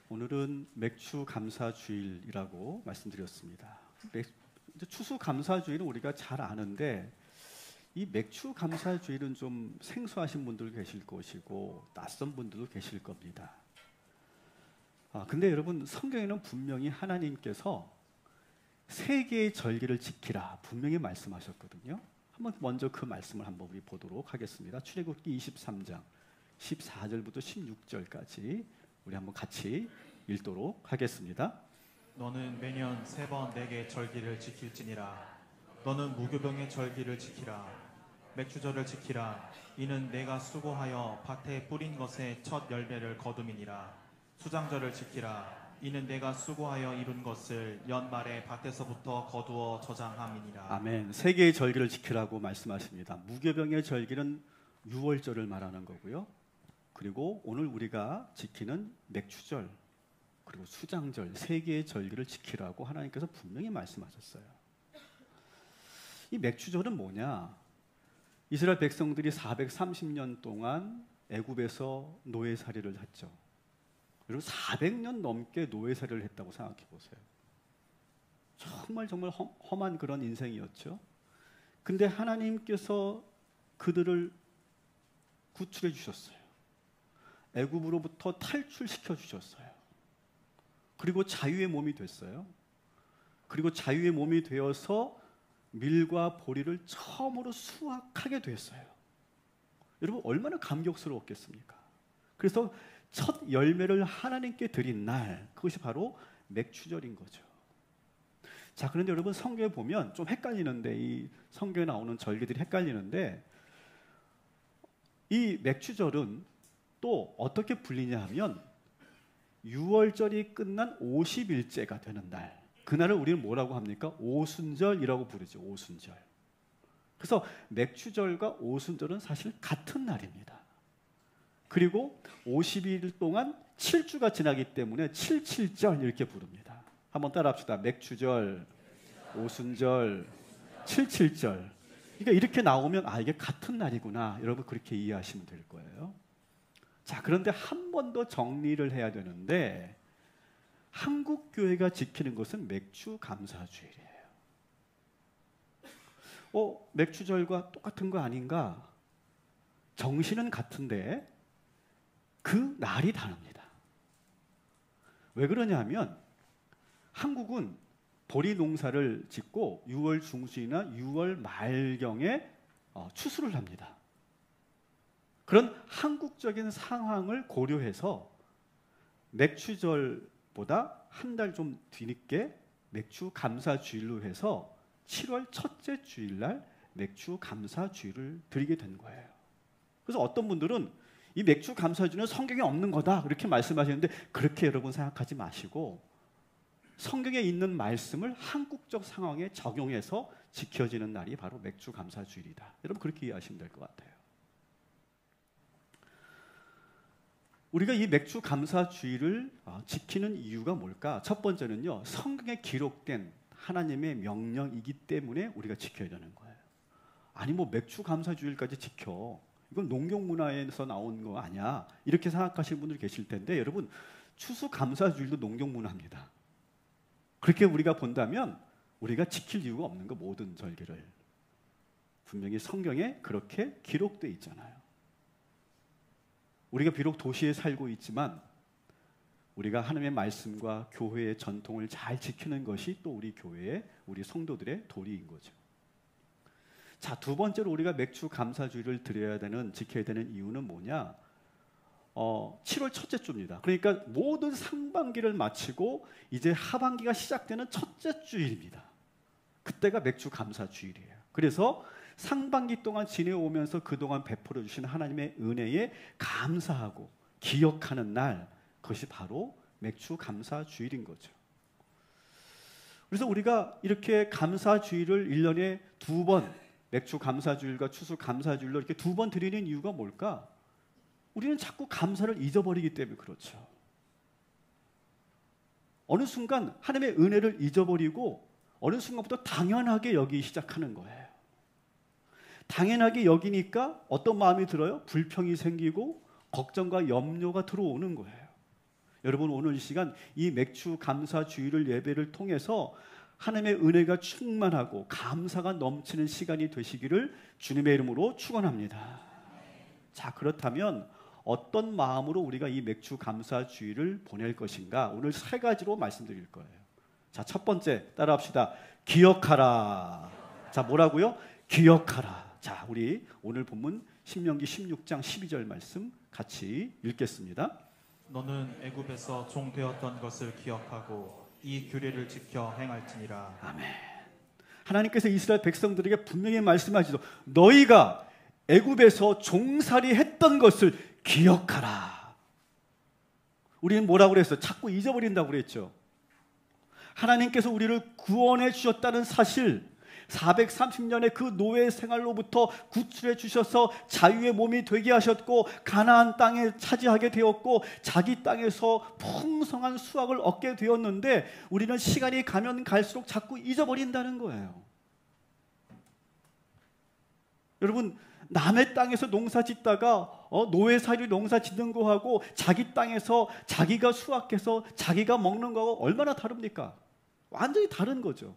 오늘은 맥추 감사주일이라고 말씀드렸습니다. 추수 감사주일은 우리가 잘 아는데 이 맥추 감사주일은 좀 생소하신 분들 계실 것이고 낯선 분들도 계실 겁니다. 근데 여러분, 성경에는 분명히 하나님께서 세 개의 절기를 지키라 분명히 말씀하셨거든요. 한번 먼저 그 말씀을 한번 우리 보도록 하겠습니다. 출애굽기 23장 14절부터 16절까지 우리 한번 같이 읽도록 하겠습니다. 너는 매년 3번 내게 절기를 지킬지니라. 너는 무교병의 절기를 지키라. 맥주절을 지키라. 이는 내가 수고하여 밭에 뿌린 것의 첫 열매를 거둠이니라. 수장절을 지키라. 이는 내가 수고하여 이룬 것을 연말에 밭에서부터 거두어 저장함이니라. 아멘. 세 개의 절기를 지키라고 말씀하십니다. 무교병의 절기는 유월절을 말하는 거고요. 그리고 오늘 우리가 지키는 맥추절 그리고 수장절 세 개의 절기를 지키라고 하나님께서 분명히 말씀하셨어요. 이 맥추절은 뭐냐? 이스라엘 백성들이 430년 동안 애굽에서 노예살이를 했죠. 그리고 400년 넘게 노예살이를 했다고 생각해 보세요. 정말 험한 그런 인생이었죠. 근데 하나님께서 그들을 구출해 주셨어요. 애굽으로부터 탈출시켜 주셨어요. 그리고 자유의 몸이 됐어요. 그리고 자유의 몸이 되어서 밀과 보리를 처음으로 수확하게 됐어요. 여러분, 얼마나 감격스러웠겠습니까? 그래서 첫 열매를 하나님께 드린 날, 그것이 바로 맥추절인 거죠. 자, 그런데 여러분, 성경에 보면 좀 헷갈리는데, 이 성경에 나오는 절기들이 헷갈리는데, 이 맥추절은 또 어떻게 불리냐 하면 6월절이 끝난 50일째가 되는 날, 그날을 우리는 뭐라고 합니까? 오순절이라고 부르죠. 오순절. 그래서 맥추절과 오순절은 사실 같은 날입니다. 그리고 50일 동안 7주가 지나기 때문에 77절 이렇게 부릅니다. 한번 따라합시다. 맥추절, 오순절, 77절. 그러니까 이렇게 나오면 이게 같은 날이구나. 여러분, 그렇게 이해하시면 될 거예요. 자, 그런데 한 번 더 정리를 해야 되는데, 한국 교회가 지키는 것은 맥추 감사주일이에요. 맥추절과 똑같은 거 아닌가? 정신은 같은데 그 날이 다릅니다. 왜 그러냐면 한국은 보리 농사를 짓고 6월 중순이나 6월 말경에 추수를 합니다. 그런 한국적인 상황을 고려해서 맥추절보다 한 달 좀 뒤늦게 맥추 감사주일로 해서 7월 첫째 주일날 맥추 감사주일을 드리게 된 거예요. 그래서 어떤 분들은 이 맥추 감사주일은 성경에 없는 거다 이렇게 말씀하시는데, 그렇게 여러분 생각하지 마시고 성경에 있는 말씀을 한국적 상황에 적용해서 지켜지는 날이 바로 맥추 감사주일이다. 여러분, 그렇게 이해하시면 될 것 같아요. 우리가 이 맥추 감사주일을 지키는 이유가 뭘까? 첫 번째는요, 성경에 기록된 하나님의 명령이기 때문에 우리가 지켜야 되는 거예요. 아니, 뭐 맥추 감사주일까지 지켜, 이건 농경문화에서 나온 거 아니야, 이렇게 생각하시는 분들 계실 텐데, 여러분, 추수 감사주일도 농경문화입니다. 그렇게 우리가 본다면 우리가 지킬 이유가 없는 거, 모든 절기를. 분명히 성경에 그렇게 기록되어 있잖아요. 우리가 비록 도시에 살고 있지만 우리가 하나님의 말씀과 교회의 전통을 잘 지키는 것이 또 우리 교회의, 우리 성도들의 도리인 거죠. 자, 두 번째로 우리가 맥추 감사주일을 지켜야 되는 이유는 뭐냐? 7월 첫째 주입니다. 그러니까 모든 상반기를 마치고 이제 하반기가 시작되는 첫째 주일입니다. 그때가 맥추 감사주일이에요. 그래서 상반기 동안 지내오면서 그동안 베풀어 주신 하나님의 은혜에 감사하고 기억하는 날, 그것이 바로 맥추 감사주일인 거죠. 그래서 우리가 이렇게 감사주일을 1년에 2번, 맥추 감사주일과 추수 감사주일로 이렇게 2번 드리는 이유가 뭘까? 우리는 자꾸 감사를 잊어버리기 때문에 그렇죠. 어느 순간 하나님의 은혜를 잊어버리고 어느 순간부터 당연하게 여기기 시작하는 거예요. 당연하게 여기니까 어떤 마음이 들어요? 불평이 생기고 걱정과 염려가 들어오는 거예요. 여러분 오늘 이 시간 이 맥주 감사 주일을 예배를 통해서 하나님의 은혜가 충만하고 감사가 넘치는 시간이 되시기를 주님의 이름으로 축원합니다. 자, 그렇다면 어떤 마음으로 우리가 이 맥주 감사 주일을 보낼 것인가? 오늘 세 가지로 말씀드릴 거예요. 자, 첫 번째 따라합시다. 기억하라. 자, 뭐라고요? 기억하라. 자, 우리 오늘 본문 신명기 16장 12절 말씀 같이 읽겠습니다. 너는 애굽에서 종 되었던 것을 기억하고 이 규례를 지켜 행할지니라. 아멘. 하나님께서 이스라엘 백성들에게 분명히 말씀하시죠. 너희가 애굽에서 종살이 했던 것을 기억하라. 우리는 뭐라고 그랬어요? 자꾸 잊어버린다고 그랬죠. 하나님께서 우리를 구원해 주셨다는 사실, 430년의 그 노예 생활로부터 구출해 주셔서 자유의 몸이 되게 하셨고 가나안 땅에 차지하게 되었고 자기 땅에서 풍성한 수확을 얻게 되었는데 우리는 시간이 가면 갈수록 자꾸 잊어버린다는 거예요. 여러분, 남의 땅에서 농사 짓다가 노예살이 농사 짓는 거하고 자기 땅에서 자기가 수확해서 자기가 먹는 거하고 얼마나 다릅니까? 완전히 다른 거죠.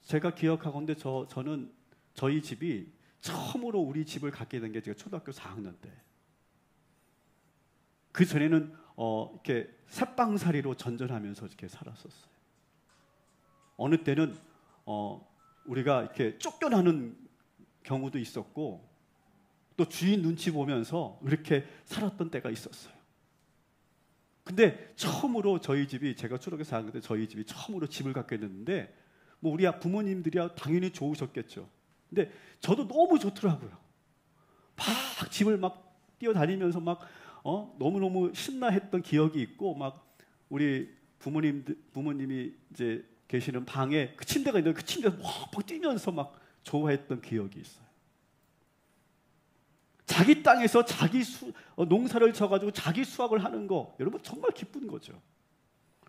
제가 기억하건대 저는 저희 집이 처음으로 우리 집을 갖게 된 게 제가 초등학교 4학년 때. 그 전에는 이렇게 셋방살이로 전전하면서 이렇게 살았었어요. 어느 때는 우리가 이렇게 쫓겨나는 경우도 있었고 또 주인 눈치 보면서 이렇게 살았던 때가 있었어요. 근데 처음으로 저희 집이 제가 초등학교 4학년 때 저희 집이 처음으로 집을 갖게 됐는데 뭐 우리 부모님들이야 당연히 좋으셨겠죠. 근데 저도 너무 좋더라고요. 막 집을 막 뛰어다니면서 막 너무너무 신나했던 기억이 있고 막 우리 부모님이 이제 계시는 방에 그 침대가 있는데 그 침대에서 막 뛰면서 막 좋아했던 기억이 있어요. 자기 땅에서 자기 농사를 져가지고 자기 수확을 하는 거 여러분 정말 기쁜 거죠.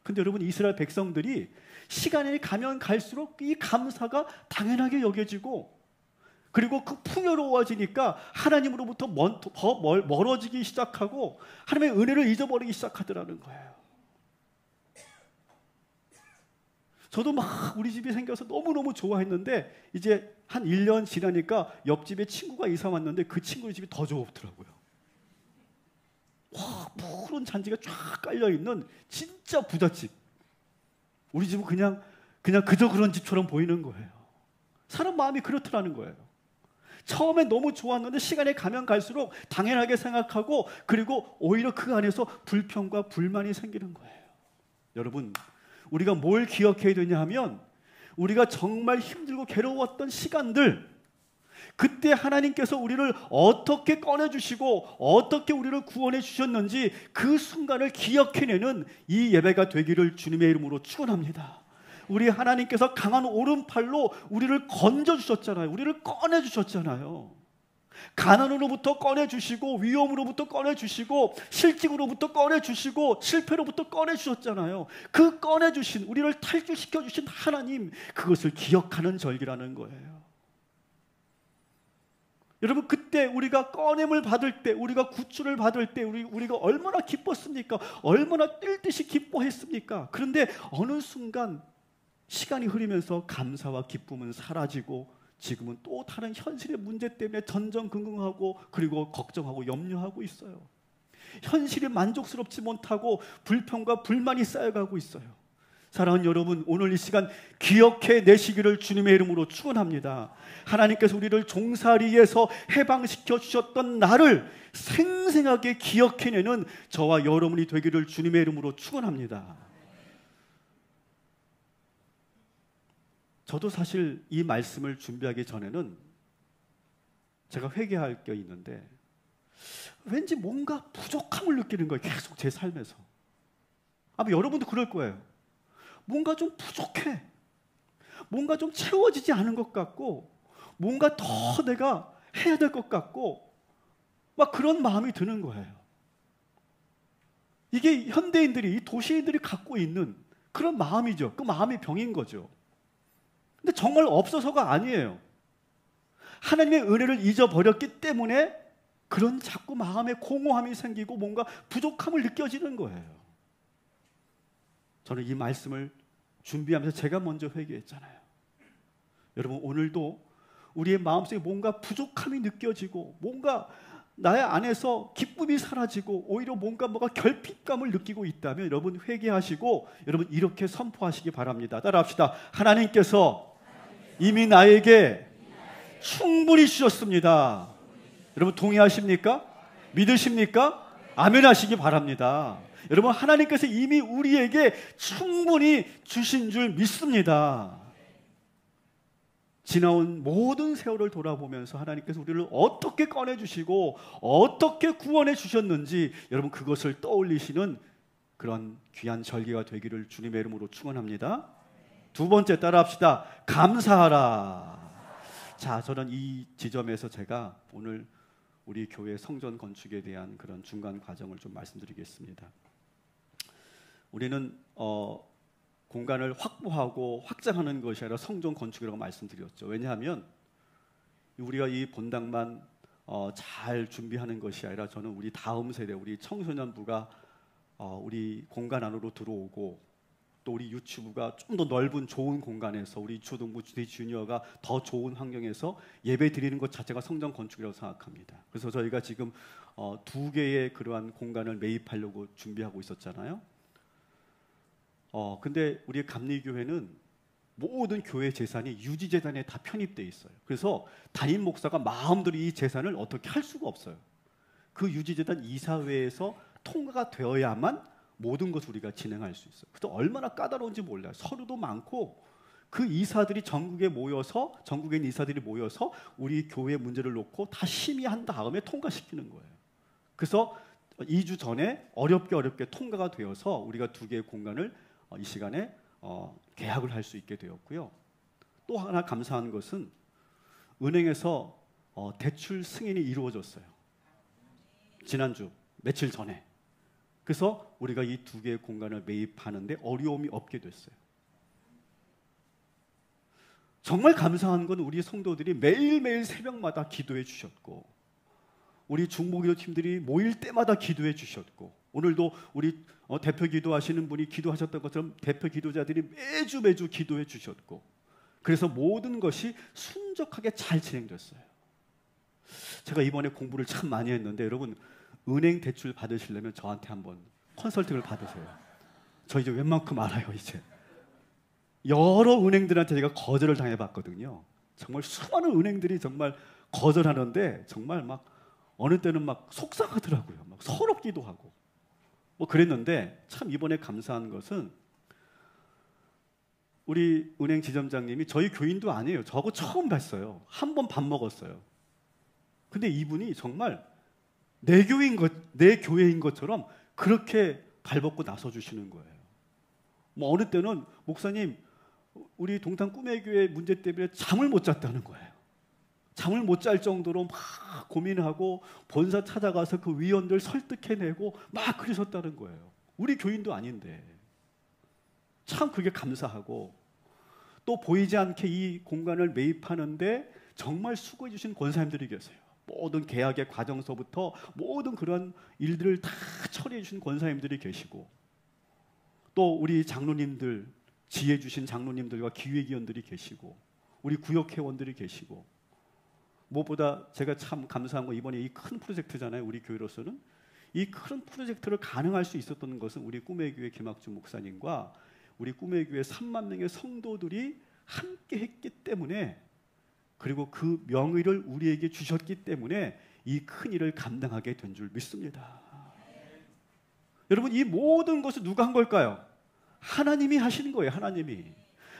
근데 여러분 이스라엘 백성들이 시간이 가면 갈수록 이 감사가 당연하게 여겨지고 그리고 그 풍요로워지니까 하나님으로부터 더 멀어지기 시작하고 하나님의 은혜를 잊어버리기 시작하더라는 거예요. 저도 막 우리 집이 생겨서 너무너무 좋아했는데 이제 한 1년 지나니까 옆집에 친구가 이사 왔는데 그 친구의 집이 더 좋더라고요. 와, 푸른 잔디가 쫙 깔려있는 진짜 부잣집. 우리 집은 그냥 그저 그런 집처럼 보이는 거예요. 사람 마음이 그렇더라는 거예요. 처음에 너무 좋았는데 시간이 가면 갈수록 당연하게 생각하고 그리고 오히려 그 안에서 불평과 불만이 생기는 거예요. 여러분, 우리가 뭘 기억해야 되냐 하면 우리가 정말 힘들고 괴로웠던 시간들, 그때 하나님께서 우리를 어떻게 꺼내주시고 어떻게 우리를 구원해 주셨는지 그 순간을 기억해내는 이 예배가 되기를 주님의 이름으로 축원합니다. 우리 하나님께서 강한 오른팔로 우리를 건져주셨잖아요. 우리를 꺼내주셨잖아요. 가난으로부터 꺼내주시고 위험으로부터 꺼내주시고 실직으로부터 꺼내주시고 실패로부터 꺼내주셨잖아요. 그 꺼내주신 우리를 탈출시켜주신 하나님, 그것을 기억하는 절기라는 거예요. 여러분, 그때 우리가 꺼냄을 받을 때, 우리가 구출을 받을 때 우리가 얼마나 기뻤습니까? 얼마나 뛸 듯이 기뻐했습니까? 그런데 어느 순간 시간이 흐르면서 감사와 기쁨은 사라지고 지금은 또 다른 현실의 문제 때문에 전전긍긍하고 그리고 걱정하고 염려하고 있어요. 현실이 만족스럽지 못하고 불평과 불만이 쌓여가고 있어요. 사랑하는 여러분, 오늘 이 시간 기억해내시기를 주님의 이름으로 축원합니다. 하나님께서 우리를 종살이에서 해방시켜 주셨던 날을 생생하게 기억해내는 저와 여러분이 되기를 주님의 이름으로 축원합니다. 저도 사실 이 말씀을 준비하기 전에는 제가 회개할 게 있는데 왠지 뭔가 부족함을 느끼는 거예요. 계속 제 삶에서. 아마 여러분도 그럴 거예요. 뭔가 좀 부족해. 뭔가 좀 채워지지 않은 것 같고 뭔가 더 내가 해야 될 것 같고 막 그런 마음이 드는 거예요. 이게 현대인들이, 도시인들이 갖고 있는 그런 마음이죠. 그 마음이 병인 거죠. 근데 정말 없어서가 아니에요. 하나님의 은혜를 잊어버렸기 때문에 그런 자꾸 마음에 공허함이 생기고 뭔가 부족함을 느껴지는 거예요. 저는 이 말씀을 준비하면서 제가 먼저 회개했잖아요. 여러분, 오늘도 우리의 마음속에 뭔가 부족함이 느껴지고 뭔가 나의 안에서 기쁨이 사라지고 오히려 뭐가 결핍감을 느끼고 있다면 여러분 회개하시고 여러분 이렇게 선포하시기 바랍니다. 따라합시다. 하나님께서 이미 나에게 충분히 주셨습니다. 여러분 동의하십니까? 믿으십니까? 아멘 하시기 바랍니다. 여러분, 하나님께서 이미 우리에게 충분히 주신 줄 믿습니다. 지나온 모든 세월을 돌아보면서 하나님께서 우리를 어떻게 꺼내주시고 어떻게 구원해 주셨는지 여러분 그것을 떠올리시는 그런 귀한 절기가 되기를 주님의 이름으로 축원합니다. 두 번째 따라합시다. 감사하라. 자, 저는 이 지점에서 제가 오늘 우리 교회 성전 건축에 대한 그런 중간 과정을 좀 말씀드리겠습니다. 우리는 공간을 확보하고 확장하는 것이 아니라 성전 건축이라고 말씀드렸죠. 왜냐하면 우리가 이 본당만 잘 준비하는 것이 아니라 저는 우리 다음 세대, 우리 청소년부가 우리 공간 안으로 들어오고 또 우리 유치부가 좀 더 넓은 좋은 공간에서 우리 초등부, 주니어가 더 좋은 환경에서 예배 드리는 것 자체가 성전 건축이라고 생각합니다. 그래서 저희가 지금 2개의 그러한 공간을 매입하려고 준비하고 있었잖아요. 근데 우리 감리교회는 모든 교회 재산이 유지재단에 다 편입되어 있어요. 그래서 담임 목사가 마음대로 이 재산을 어떻게 할 수가 없어요. 그 유지재단 이사회에서 통과가 되어야만 모든 것을 우리가 진행할 수 있어요. 그래서 얼마나 까다로운지 몰라요. 서류도 많고 그 이사들이 전국에 있는 이사들이 모여서 우리 교회 문제를 놓고 다 심의한 다음에 통과시키는 거예요. 그래서 2주 전에 어렵게 통과가 되어서 우리가 2개의 공간을 이 시간에 계약을 할 수 있게 되었고요. 또 하나 감사한 것은 은행에서 대출 승인이 이루어졌어요. 지난주 며칠 전에. 그래서 우리가 이 2개의 공간을 매입하는데 어려움이 없게 됐어요. 정말 감사한 건 우리 성도들이 매일매일 새벽마다 기도해 주셨고 우리 중보기도 팀들이 모일 때마다 기도해 주셨고 오늘도 우리 대표 기도하시는 분이 기도하셨던 것처럼 대표 기도자들이 매주 기도해 주셨고 그래서 모든 것이 순적하게 잘 진행됐어요. 제가 이번에 공부를 참 많이 했는데 여러분 은행 대출 받으시려면 저한테 한번 컨설팅을 받으세요. 저 이제 웬만큼 알아요. 이제 여러 은행들한테 제가 거절을 당해봤거든요. 정말 수많은 은행들이 정말 거절하는데 정말 막 어느 때는 막 속상하더라고요. 막 서럽기도 하고 뭐 그랬는데 참 이번에 감사한 것은 우리 은행 지점장님이 저희 교인도 아니에요. 저하고 처음 봤어요. 한 번 밥 먹었어요. 근데 이분이 정말 내 교회인 것처럼 그렇게 발벗고 나서주시는 거예요. 뭐 어느 때는 목사님 우리 동탄 꿈의 교회 문제 때문에 잠을 못 잤다는 거예요. 잠을 못 잘 정도로 막 고민하고 본사 찾아가서 그 위원들 설득해내고 막 그러셨다는 거예요. 우리 교인도 아닌데 참 그게 감사하고 또 보이지 않게 이 공간을 매입하는데 정말 수고해 주신 권사님들이 계세요. 모든 계약의 과정서부터 모든 그런 일들을 다 처리해 주신 권사님들이 계시고 또 우리 장로님들 지혜 주신 장로님들과 기획위원들이 계시고 우리 구역회원들이 계시고 무엇보다 제가 참 감사한 건 이번에 이 큰 프로젝트잖아요. 우리 교회로서는 이 큰 프로젝트를 가능할 수 있었던 것은 우리 꿈의 교회 김학준 목사님과 우리 꿈의 교회 3만 명의 성도들이 함께 했기 때문에 그리고 그 명의를 우리에게 주셨기 때문에 이 큰 일을 감당하게 된 줄 믿습니다. 여러분 이 모든 것을 누가 한 걸까요? 하나님이 하시는 거예요.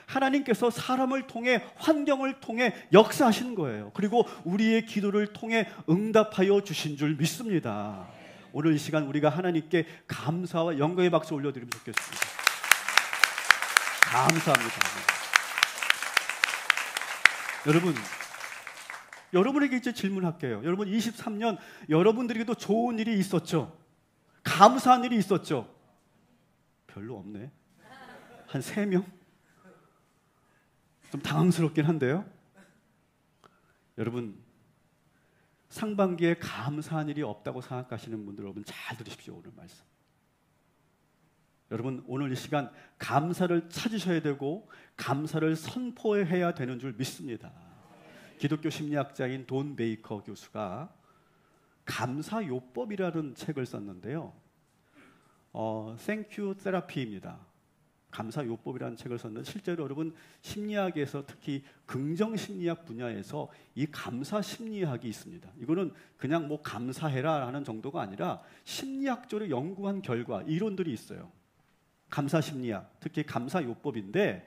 하나님께서 사람을 통해 환경을 통해 역사하시는 거예요. 그리고 우리의 기도를 통해 응답하여 주신 줄 믿습니다. 오늘 이 시간 우리가 하나님께 감사와 영광의 박수 올려드리면 좋겠습니다. 감사합니다. 여러분에게 이제 질문할게요. 여러분 23년 여러분들에게도 좋은 일이 있었죠? 감사한 일이 있었죠? 별로 없네. 한 3명? 좀 당황스럽긴 한데요. 여러분 상반기에 감사한 일이 없다고 생각하시는 분들 여러분 잘 들으십시오. 오늘 말씀. 여러분 오늘 이 시간 감사를 찾으셔야 되고 감사를 선포해야 되는 줄 믿습니다. 기독교 심리학자인 돈 베이커 교수가 감사요법이라는 책을 썼는데요. 땡큐 테라피입니다. 감사요법이라는 책을 썼는데 실제로 여러분 심리학에서 특히 긍정심리학 분야에서 이 감사심리학이 있습니다. 이거는 그냥 뭐 감사해라 하는 정도가 아니라 심리학적으로 연구한 결과 이론들이 있어요. 감사심리학, 특히 감사요법인데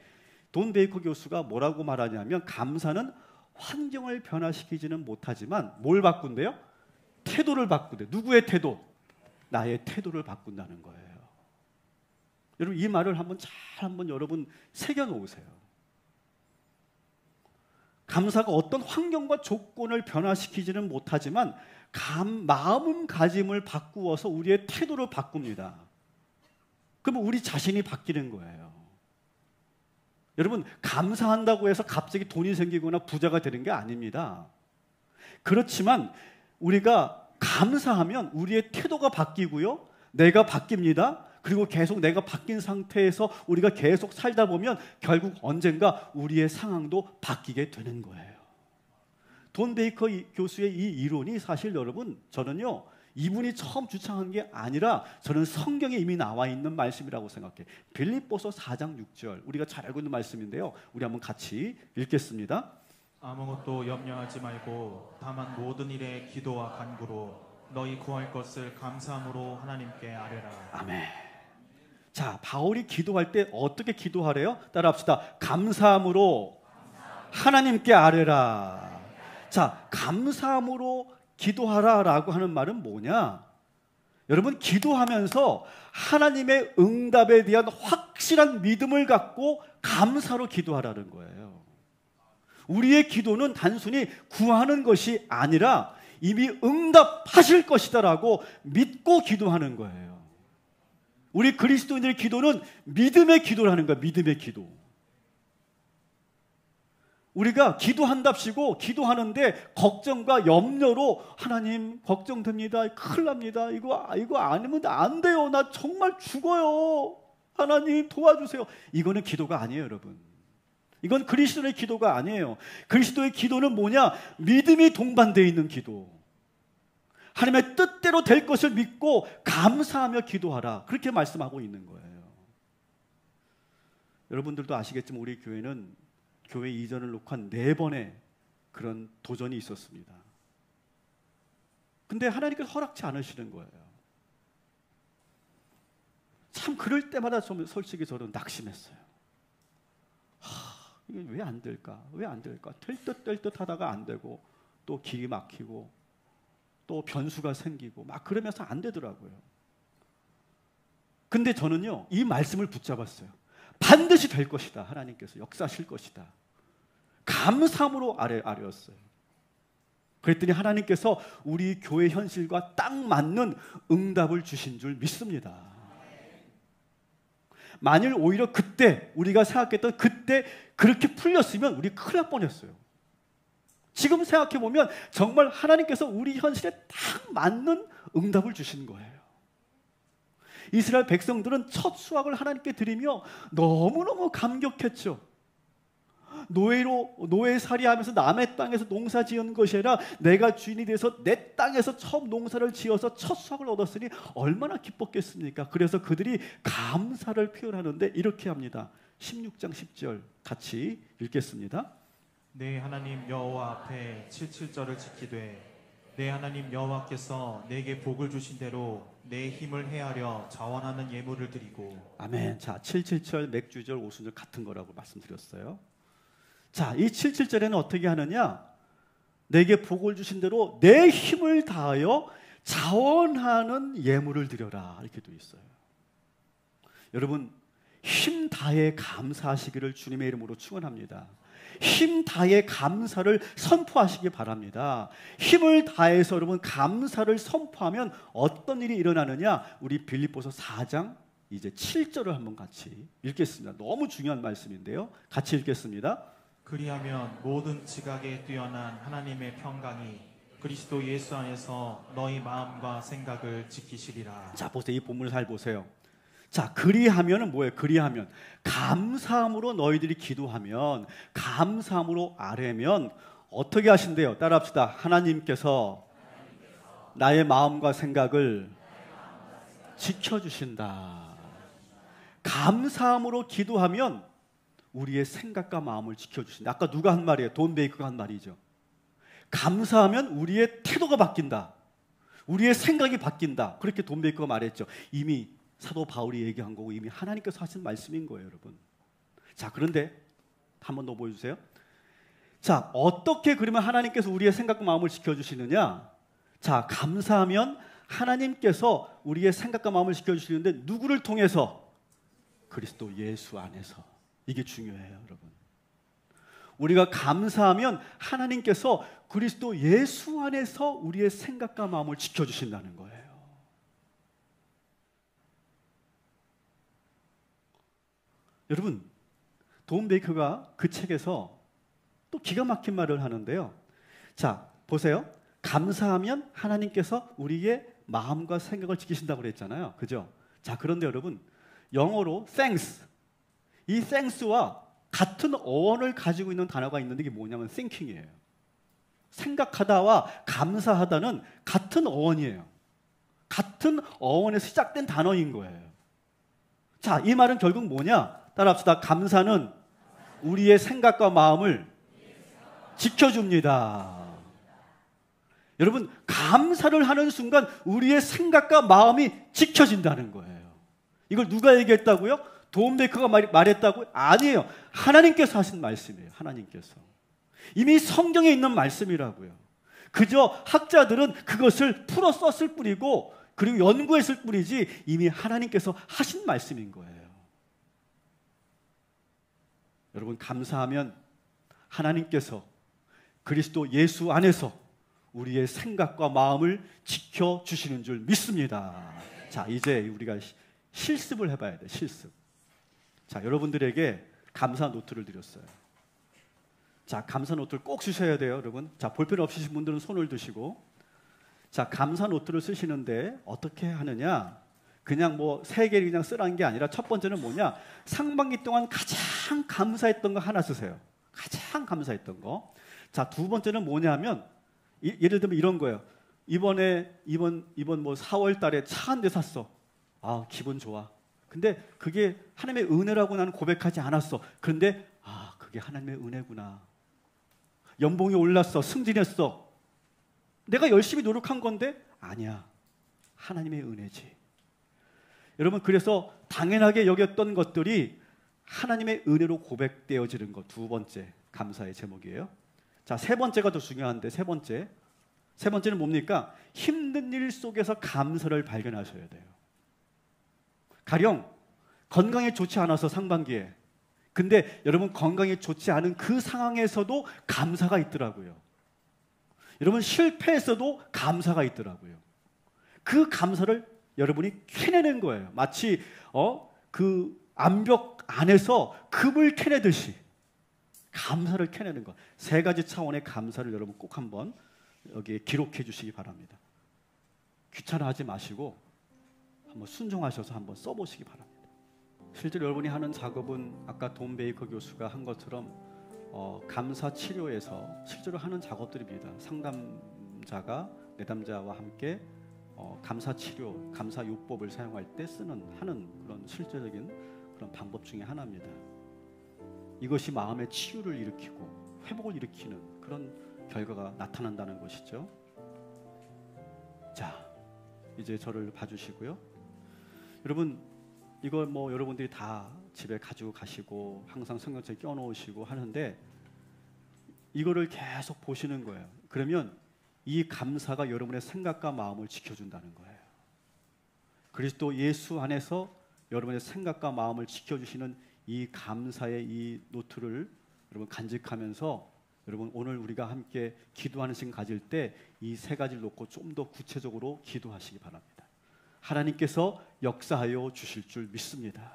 돈 베이커 교수가 뭐라고 말하냐면 감사는 환경을 변화시키지는 못하지만 뭘 바꾼대요? 태도를 바꾼대. 누구의 태도? 나의 태도를 바꾼다는 거예요. 여러분 이 말을 한번 여러분 새겨놓으세요. 감사가 어떤 환경과 조건을 변화시키지는 못하지만 마음가짐을 바꾸어서 우리의 태도를 바꿉니다. 그러면 우리 자신이 바뀌는 거예요. 여러분 감사한다고 해서 갑자기 돈이 생기거나 부자가 되는 게 아닙니다. 그렇지만 우리가 감사하면 우리의 태도가 바뀌고요. 내가 바뀝니다. 그리고 계속 내가 바뀐 상태에서 우리가 계속 살다 보면 결국 언젠가 우리의 상황도 바뀌게 되는 거예요. 돈 베이커 교수의 이 이론이 사실 여러분 저는요 이분이 처음 주창한 게 아니라 저는 성경에 이미 나와 있는 말씀이라고 생각해요. 빌립보서 4장 6절 우리가 잘 알고 있는 말씀인데요. 우리 한번 같이 읽겠습니다. 아무것도 염려하지 말고 다만 모든 일에 기도와 간구로 너희 구할 것을 감사함으로 하나님께 아뢰라. 아멘. 자, 바울이 기도할 때 어떻게 기도하래요? 따라합시다. 감사함으로 하나님께 아뢰라. 자, 감사함으로 기도하라라고 하는 말은 뭐냐? 여러분 기도하면서 하나님의 응답에 대한 확실한 믿음을 갖고 감사로 기도하라는 거예요. 우리의 기도는 단순히 구하는 것이 아니라 이미 응답하실 것이다라고 믿고 기도하는 거예요. 우리 그리스도인들의 기도는 믿음의 기도를 하는 거예요. 믿음의 기도. 우리가 기도한답시고 기도하는데 걱정과 염려로 하나님 걱정됩니다. 큰일 납니다. 이거 아니면 안 돼요. 나 정말 죽어요. 하나님 도와주세요. 이거는 기도가 아니에요, 여러분. 이건 그리스도의 기도가 아니에요. 그리스도의 기도는 뭐냐? 믿음이 동반되어 있는 기도. 하나님의 뜻대로 될 것을 믿고 감사하며 기도하라. 그렇게 말씀하고 있는 거예요. 여러분들도 아시겠지만 우리 교회는 교회 이전을 놓고 한 4번의 그런 도전이 있었습니다. 근데 하나님께서 허락치 않으시는 거예요. 참 그럴 때마다 좀 솔직히 저는 낙심했어요. 이게 왜 안 될까? 왜 안 될까? 될 듯 하다가 안 되고 또 길이 막히고 또 변수가 생기고 막 그러면서 안 되더라고요. 근데 저는요 이 말씀을 붙잡았어요. 반드시 될 것이다. 하나님께서 역사하실 것이다. 감사함으로 아뢰었어요. 그랬더니 하나님께서 우리 교회 현실과 딱 맞는 응답을 주신 줄 믿습니다. 만일 오히려 그때 우리가 생각했던 그때 그렇게 풀렸으면 우리 큰일 날 뻔했어요. 지금 생각해보면 정말 하나님께서 우리 현실에 딱 맞는 응답을 주신 거예요. 이스라엘 백성들은 첫 수확을 하나님께 드리며 너무너무 감격했죠. 노예살이하면서 남의 땅에서 농사 지은 것이 아니라 내가 주인이 돼서 내 땅에서 처음 농사를 지어서 첫 수확을 얻었으니 얼마나 기뻤겠습니까? 그래서 그들이 감사를 표현하는데 이렇게 합니다. 16장 10절 같이 읽겠습니다. 내 하나님 여호와 앞에 77절을 지키되 내 하나님 여호와께서 내게 복을 주신 대로 내 힘을 헤아려 자원하는 예물을 드리고. 아멘. 자, 77절 맥주절 오순절 같은 거라고 말씀드렸어요. 자, 이 77절에는 어떻게 하느냐? 내게 복을 주신 대로 내 힘을 다하여 자원하는 예물을 드려라. 이렇게 돼 있어요. 여러분, 힘 다해 감사하시기를 주님의 이름으로 축원합니다. 힘 다해 감사를 선포하시기 바랍니다. 힘을 다해서 여러분 감사를 선포하면 어떤 일이 일어나느냐? 우리 빌립보서 4장 이제 7절을 한번 같이 읽겠습니다. 너무 중요한 말씀인데요. 같이 읽겠습니다. 그리하면 모든 지각에 뛰어난 하나님의 평강이 그리스도 예수 안에서 너희 마음과 생각을 지키시리라. 자, 보세요. 이 본문을 잘 보세요. 자, 그리하면은 뭐예요? 그리하면 감사함으로 너희들이 기도하면, 감사함으로 아뢰면 어떻게 하신대요? 따라합시다. 하나님께서 나의 마음과 생각을 지켜주신다. 감사함으로 기도하면 우리의 생각과 마음을 지켜주신다. 아까 누가 한 말이에요? 돈 베이커가 한 말이죠. 감사하면 우리의 태도가 바뀐다. 우리의 생각이 바뀐다. 그렇게 돈 베이커가 말했죠. 이미 사도 바울이 얘기한 거고 이미 하나님께서 하신 말씀인 거예요, 여러분. 자, 그런데 한번 더 보여주세요. 자, 어떻게 그러면 하나님께서 우리의 생각과 마음을 지켜주시느냐? 자, 감사하면 하나님께서 우리의 생각과 마음을 지켜주시는데 누구를 통해서? 그리스도 예수 안에서. 이게 중요해요, 여러분. 우리가 감사하면 하나님께서 그리스도 예수 안에서 우리의 생각과 마음을 지켜주신다는 거예요. 여러분, 돈 베이커가 그 책에서 또 기가 막힌 말을 하는데요. 자, 보세요. 감사하면 하나님께서 우리의 마음과 생각을 지키신다고 그랬잖아요. 그죠? 자, 그런데 여러분, 영어로 thanks, 이 thanks와 같은 어원을 가지고 있는 단어가 있는데 이게 뭐냐면 thinking이에요. 생각하다와 감사하다는 같은 어원이에요. 같은 어원에서 시작된 단어인 거예요. 자, 이 말은 결국 뭐냐? 따라합시다. 감사는 우리의 생각과 마음을 지켜줍니다. 여러분, 감사를 하는 순간 우리의 생각과 마음이 지켜진다는 거예요. 이걸 누가 얘기했다고요? 돈 베이커가 말했다고요? 아니에요. 하나님께서 하신 말씀이에요. 하나님께서. 이미 성경에 있는 말씀이라고요. 그저 학자들은 그것을 풀어 썼을 뿐이고 그리고 연구했을 뿐이지 이미 하나님께서 하신 말씀인 거예요. 여러분, 감사하면 하나님께서 그리스도 예수 안에서 우리의 생각과 마음을 지켜주시는 줄 믿습니다. 자, 이제 우리가 실습을 해봐야 돼. 실습. 자, 여러분들에게 감사 노트를 드렸어요. 자, 감사 노트를 꼭 쓰셔야 돼요, 여러분. 자, 볼펜 없으신 분들은 손을 드시고. 자, 감사 노트를 쓰시는데 어떻게 하느냐? 그냥 뭐 3개를 그냥 쓰라는 게 아니라 첫 번째는 뭐냐? 상반기 동안 가장 감사했던 거 하나 쓰세요. 가장 감사했던 거. 자, 두 번째는 뭐냐면 예를 들면 이런 거예요. 이번 뭐 4월 달에 차 한 대 샀어. 아, 기분 좋아. 근데 그게 하나님의 은혜라고 나는 고백하지 않았어. 그런데 아, 그게 하나님의 은혜구나. 연봉이 올랐어. 승진했어. 내가 열심히 노력한 건데 아니야. 하나님의 은혜지. 여러분, 그래서 당연하게 여겼던 것들이 하나님의 은혜로 고백되어지는 것, 두 번째 감사의 제목이에요. 자, 세 번째가 더 중요한데 세 번째는 뭡니까? 힘든 일 속에서 감사를 발견하셔야 돼요. 가령 건강이 좋지 않아서 상반기에, 근데 여러분 건강이 좋지 않은 그 상황에서도 감사가 있더라고요. 여러분 실패에서도 감사가 있더라고요. 그 감사를 여러분이 캐내는 거예요. 마치 그 암벽 안에서 금을 캐내듯이 감사를 캐내는 것. 3가지 차원의 감사를 여러분 꼭 한번 여기에 기록해 주시기 바랍니다. 귀찮아하지 마시고 한번 순종하셔서 한번 써보시기 바랍니다. 실제로 여러분이 하는 작업은 아까 돈 베이커 교수가 한 것처럼 감사 치료에서 실제로 하는 작업들입니다. 상담자가 내담자와 함께 감사 치료, 감사 요법을 사용할 때 하는 그런 실제적인 그런 방법 중에 하나입니다. 이것이 마음의 치유를 일으키고 회복을 일으키는 그런 결과가 나타난다는 것이죠. 자, 이제 저를 봐주시고요. 여러분, 이걸 뭐 여러분들이 다 집에 가지고 가시고 항상 성경책에 껴놓으시고 하는데 이거를 계속 보시는 거예요. 그러면 이 감사가 여러분의 생각과 마음을 지켜준다는 거예요. 그리스도 예수 안에서 여러분의 생각과 마음을 지켜주시는 이 감사의 이 노트를 여러분 간직하면서 여러분 오늘 우리가 함께 기도하는 시간 가질 때 이 3가지를 놓고 좀 더 구체적으로 기도하시기 바랍니다. 하나님께서 역사하여 주실 줄 믿습니다.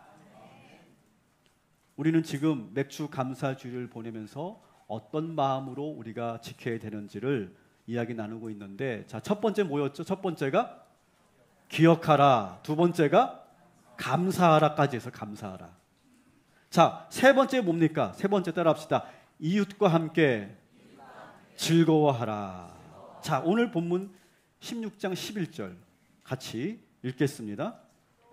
우리는 지금 맥주 감사 주일을 보내면서 어떤 마음으로 우리가 지켜야 되는지를 이야기 나누고 있는데, 자, 첫 번째 뭐였죠? 첫 번째가 기억하라. 두 번째가 감사하라까지 해서 감사하라. 자, 세 번째 뭡니까? 세 번째 따라합시다. 이웃과 함께 즐거워하라. 자, 오늘 본문 16장 11절 같이 읽겠습니다.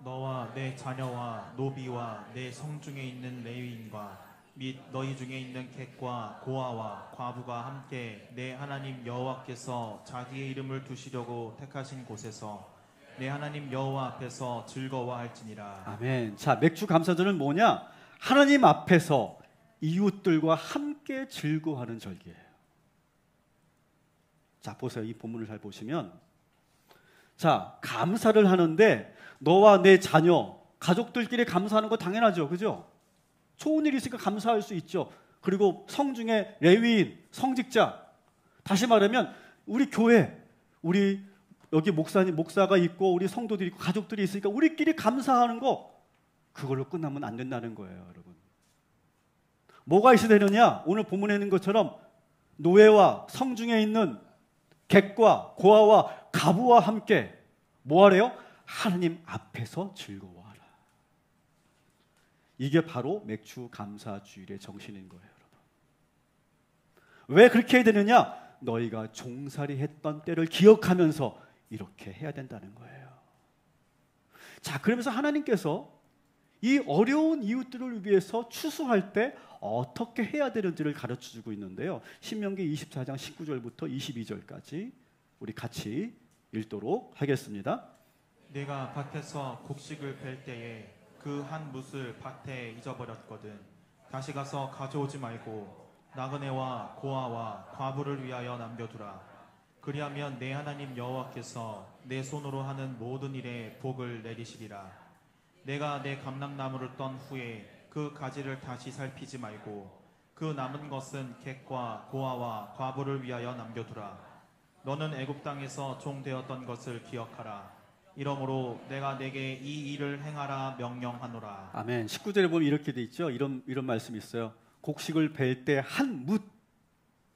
너와 내 자녀와 노비와 내 성중에 있는 레위인과 및 너희 중에 있는 객과 고아와 과부가 함께 내 하나님 여호와께서 자기의 이름을 두시려고 택하신 곳에서 내 하나님 여호와 앞에서 즐거워할지니라. 아멘. 자, 맥주 감사절은 뭐냐? 하나님 앞에서 이웃들과 함께 즐거워하는 절기예요. 자, 보세요. 이 본문을 잘 보시면, 자, 감사를 하는데 너와 내 자녀, 가족들끼리 감사하는 거 당연하죠. 그죠? 좋은 일이 있으니까 감사할 수 있죠. 그리고 성중에 레위인, 성직자, 다시 말하면 우리 교회, 우리 여기 목사가 있고 우리 성도들이 있고 가족들이 있으니까 우리끼리 감사하는 거, 그걸로 끝나면 안 된다는 거예요, 여러분. 뭐가 있어야 되느냐? 오늘 본문에 있는 것처럼 노예와 성중에 있는 객과 고아와 가부와 함께 뭐 하래요? 하나님 앞에서 즐거워하라. 이게 바로 맥주 감사 주일의 정신인 거예요, 여러분. 왜 그렇게 해야 되느냐? 너희가 종살이 했던 때를 기억하면서 이렇게 해야 된다는 거예요. 자, 그러면서 하나님께서 이 어려운 이웃들을 위해서 추수할 때 어떻게 해야 되는지를 가르쳐주고 있는데요. 신명기 24장 19절부터 22절까지 우리 같이 읽도록 하겠습니다. 내가 밭에서 곡식을 벨 때에 그 한 뭇을 밭에 잊어버렸거든. 다시 가서 가져오지 말고 나그네와 고아와 과부를 위하여 남겨두라. 그리하면 내 하나님 여호와께서 내 손으로 하는 모든 일에 복을 내리시리라. 내가 내 감람나무를 떤 후에 그 가지를 다시 살피지 말고 그 남은 것은 객과 고아와 과부를 위하여 남겨두라. 너는 애굽 땅에서 종 되었던 것을 기억하라. 이러므로 내가 내게 이 일을 행하라 명령하노라. 아멘. 19절에 보면 이렇게 돼 있죠. 이런 말씀이 있어요. 곡식을 벨 때 한 뭇,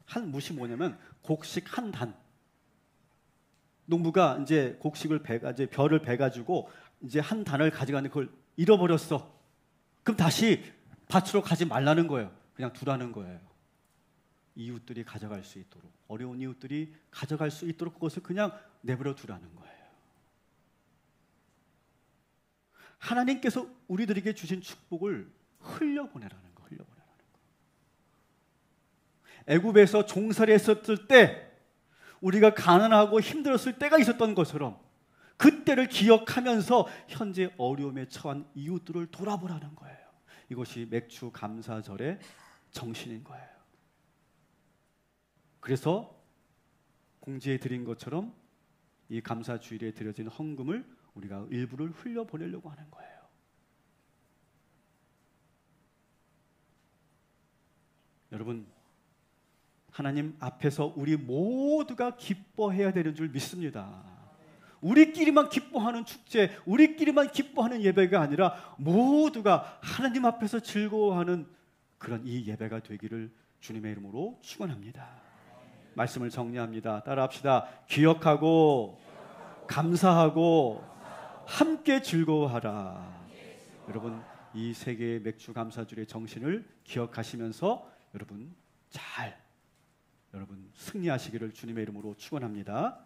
한 뭇이 뭐냐면 곡식 한 단. 농부가 이제 곡식을 이제 벼를 베가지고 이제 한 단을 가져가는데 그걸 잃어버렸어. 그럼 다시 밭으로 가지 말라는 거예요. 그냥 두라는 거예요. 이웃들이 가져갈 수 있도록, 어려운 이웃들이 가져갈 수 있도록 그것을 그냥 내버려 두라는 거예요. 하나님께서 우리들에게 주신 축복을 흘려보내라는 거, 흘려보내라는 거. 애굽에서 종살이 했었을 때 우리가 가난하고 힘들었을 때가 있었던 것처럼 그때를 기억하면서 현재 어려움에 처한 이웃들을 돌아보라는 거예요. 이것이 맥주 감사절의 정신인 거예요. 그래서 공지해 드린 것처럼 이 감사주일에 드려진 헌금을 우리가 일부를 흘려보내려고 하는 거예요. 여러분, 하나님 앞에서 우리 모두가 기뻐해야 되는 줄 믿습니다. 우리끼리만 기뻐하는 축제, 우리끼리만 기뻐하는 예배가 아니라 모두가 하나님 앞에서 즐거워하는 그런 이 예배가 되기를 주님의 이름으로 축원합니다. 말씀을 정리합니다. 따라합시다. 기억하고 감사하고 함께 즐거워하라. 여러분, 이 세 개의 맥주 감사주일의 정신을 기억하시면서 여러분 승리하시기를 주님의 이름으로 축원합니다.